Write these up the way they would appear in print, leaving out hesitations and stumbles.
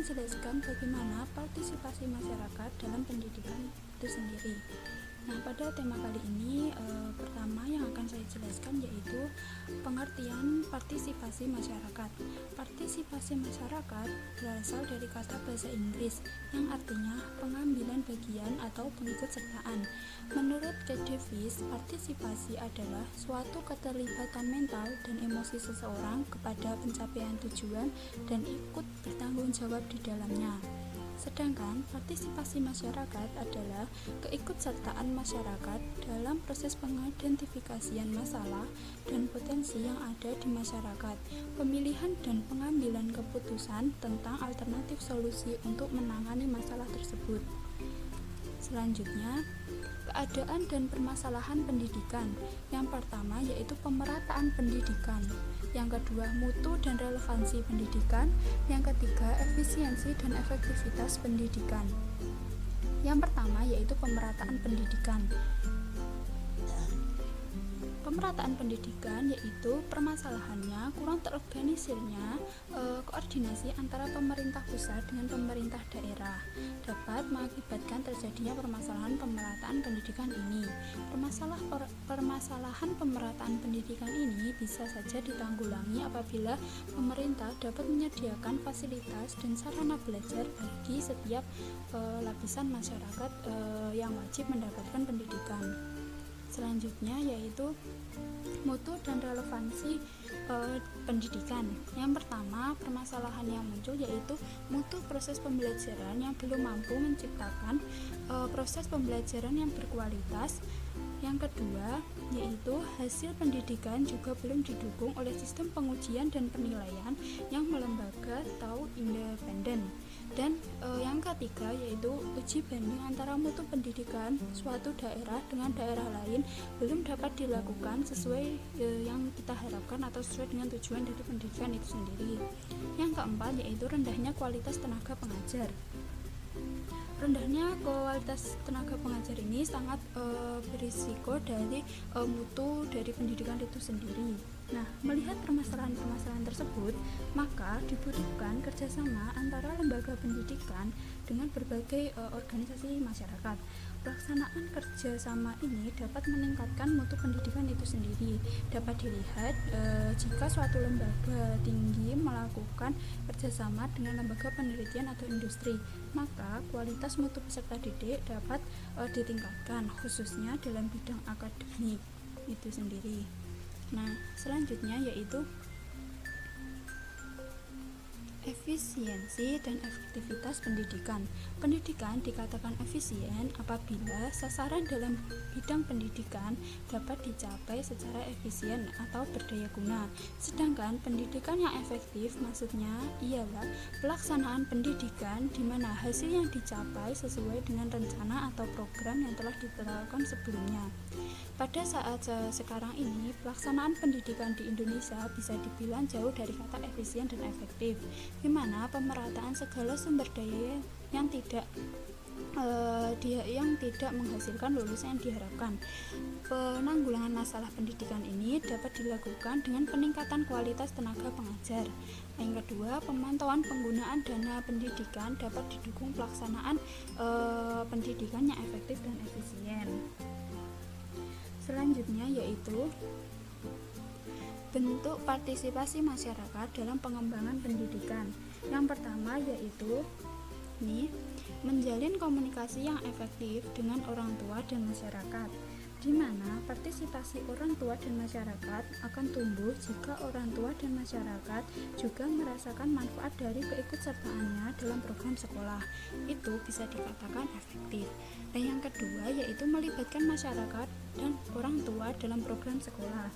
menjelaskan bagaimana partisipasi masyarakat dalam pendidikan itu sendiri. Nah, pada tema kali ini pertama yang akan saya jelaskan yaitu pengertian partisipasi masyarakat. Partisipasi masyarakat berasal dari kata bahasa Inggris yang artinya pengambilan bagian atau pengikutsertaan. Menurut Kate Davis, partisipasi adalah suatu keterlibatan mental dan emosi seseorang kepada pencapaian tujuan dan ikut bertanggung jawab di dalamnya. Sedangkan partisipasi masyarakat adalah keikutsertaan masyarakat dalam proses pengidentifikasian masalah dan potensi yang ada di masyarakat, pemilihan dan pengambilan keputusan tentang alternatif solusi untuk menangani masalah tersebut. Selanjutnya, keadaan dan permasalahan pendidikan. Yang pertama yaitu pemerataan pendidikan. Yang kedua, mutu dan relevansi pendidikan. Yang ketiga, efisiensi dan efektivitas pendidikan. Yang pertama yaitu pemerataan pendidikan. Pemerataan pendidikan yaitu permasalahannya kurang terorganisirnya koordinasi antara pemerintah pusat dengan pemerintah daerah dapat mengakibatkan terjadinya permasalahan pemerataan pendidikan ini. Permasalahan pemerataan pendidikan ini bisa saja ditanggulangi apabila pemerintah dapat menyediakan fasilitas dan sarana belajar bagi setiap lapisan masyarakat yang wajib mendapatkan pendidikan. Selanjutnya yaitu mutu dan relevansi pendidikan. Yang pertama, permasalahan yang muncul yaitu mutu proses pembelajaran yang belum mampu menciptakan proses pembelajaran yang berkualitas. Yang kedua, yaitu hasil pendidikan juga belum didukung oleh sistem pengujian dan penilaian yang melembaga atau independen. Dan yang ketiga yaitu uji banding antara mutu pendidikan suatu daerah dengan daerah lain belum dapat dilakukan sesuai yang kita harapkan atau sesuai dengan tujuan dari pendidikan itu sendiri. Yang keempat yaitu rendahnya kualitas tenaga pengajar. Rendahnya kualitas tenaga pengajar ini sangat berisiko dari mutu dari pendidikan itu sendiri. Nah, melihat permasalahan-permasalahan tersebut, maka dibutuhkan kerjasama antara lembaga pendidikan dengan berbagai organisasi masyarakat. Pelaksanaan kerjasama ini dapat meningkatkan mutu pendidikan itu sendiri. Dapat dilihat jika suatu lembaga tinggi melakukan kerjasama dengan lembaga penelitian atau industri, maka kualitas mutu peserta didik dapat ditingkatkan, khususnya dalam bidang akademik itu sendiri. Nah, selanjutnya yaitu efisiensi dan efektivitas pendidikan. Pendidikan dikatakan efisien apabila sasaran dalam bidang pendidikan dapat dicapai secara efisien atau berdaya guna. Sedangkan pendidikan yang efektif maksudnya ialah pelaksanaan pendidikan di mana hasil yang dicapai sesuai dengan rencana atau program yang telah ditetapkan sebelumnya. Pada saat sekarang ini, pelaksanaan pendidikan di Indonesia bisa dibilang jauh dari kata efisien dan efektif, di mana pemerataan segala sumber daya yang tidak menghasilkan lulusan yang diharapkan. Penanggulangan masalah pendidikan ini dapat dilakukan dengan peningkatan kualitas tenaga pengajar. Yang kedua, pemantauan penggunaan dana pendidikan dapat didukung pelaksanaan pendidikan yang efektif dan efisien. Selanjutnya yaitu bentuk partisipasi masyarakat dalam pengembangan pendidikan. Yang pertama yaitu menjalin komunikasi yang efektif dengan orang tua dan masyarakat, di mana partisipasi orang tua dan masyarakat akan tumbuh jika orang tua dan masyarakat juga merasakan manfaat dari keikutsertaannya dalam program sekolah. Itu bisa dikatakan efektif. Dan yang kedua yaitu melibatkan masyarakat dan orang tua dalam program sekolah.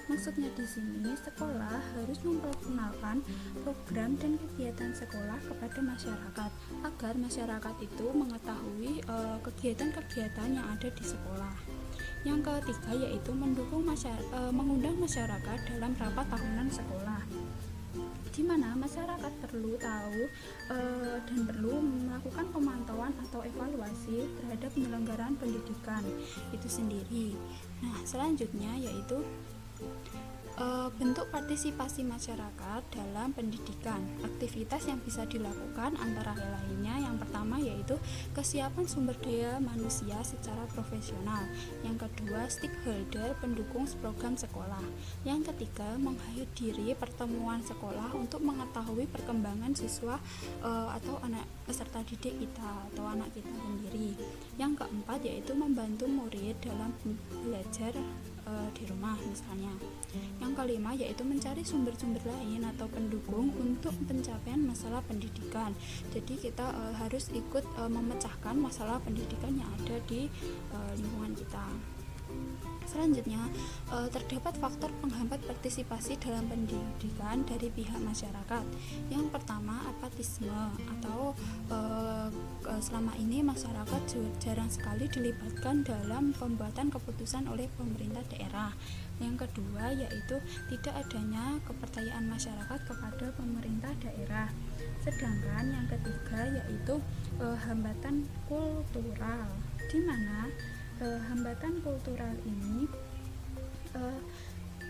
Maksudnya di sini sekolah harus memperkenalkan program dan kegiatan sekolah kepada masyarakat agar masyarakat itu mengetahui kegiatan-kegiatan yang ada di sekolah. Yang ketiga yaitu mengundang masyarakat dalam rapat tahunan sekolah, di mana masyarakat perlu tahu dan perlu melakukan pemantauan atau evaluasi terhadap penyelenggaraan pendidikan itu sendiri. Nah, selanjutnya yaitu Bentuk partisipasi masyarakat dalam pendidikan. Aktivitas yang bisa dilakukan antara lainnya yang pertama yaitu kesiapan sumber daya manusia secara profesional. Yang kedua, stakeholder pendukung program sekolah. Yang ketiga, menghadiri pertemuan sekolah untuk mengetahui perkembangan siswa atau anak peserta didik kita atau anak kita sendiri. Yang keempat yaitu membantu murid dalam belajar di rumah misalnya. Yang kelima yaitu mencari sumber-sumber lain atau pendukung untuk pencapaian masalah pendidikan. Jadi kita harus ikut memecahkan masalah pendidikan yang ada di lingkungan kita. Selanjutnya, terdapat faktor penghambat partisipasi dalam pendidikan dari pihak masyarakat. Yang pertama, apatisme atau selama ini masyarakat jarang sekali dilibatkan dalam pembuatan keputusan oleh pemerintah daerah. Yang kedua, yaitu tidak adanya kepercayaan masyarakat kepada pemerintah daerah. Sedangkan yang ketiga yaitu hambatan kultural, di mana hambatan kultural ini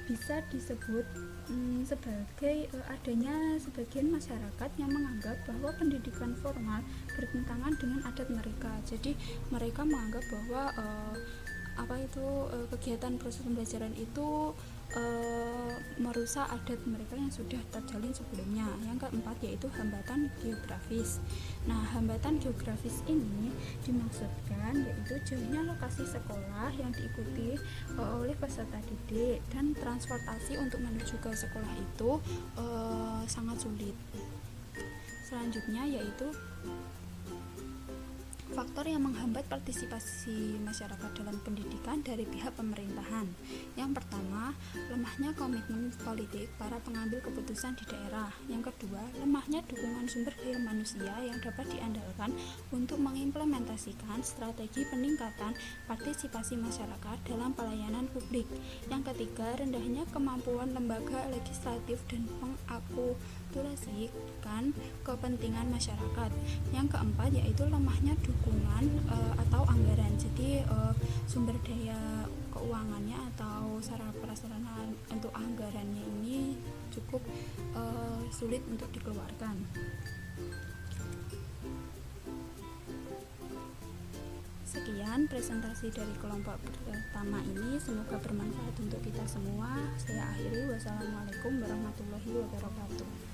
bisa disebut sebagai adanya sebagian masyarakat yang menganggap bahwa pendidikan formal bertentangan dengan adat mereka. Jadi mereka menganggap bahwa kegiatan proses pembelajaran itu merusak adat mereka yang sudah terjalin sebelumnya. Yang keempat yaitu hambatan geografis. Nah, hambatan geografis ini dimaksudkan yaitu jauhnya lokasi sekolah yang diikuti oleh peserta didik dan transportasi untuk menuju ke sekolah itu sangat sulit. Selanjutnya yaitu faktor yang menghambat partisipasi masyarakat dalam pendidikan dari pihak pemerintahan. Yang pertama, lemahnya komitmen politik para pengambil keputusan di daerah. Yang kedua, lemahnya dukungan sumber daya manusia yang dapat diandalkan untuk mengimplementasikan strategi peningkatan partisipasi masyarakat dalam pelayanan publik. Yang ketiga, rendahnya kemampuan lembaga legislatif dan mengakulturasikan kepentingan masyarakat. Yang keempat yaitu lemahnya dukungan atau anggaran. Jadi sumber daya keuangannya atau sarana prasarana untuk anggarannya ini cukup sulit untuk dikeluarkan. Sekian presentasi dari kelompok pertama ini, semoga bermanfaat untuk kita semua. Saya akhiri, wassalamualaikum warahmatullahi wabarakatuh.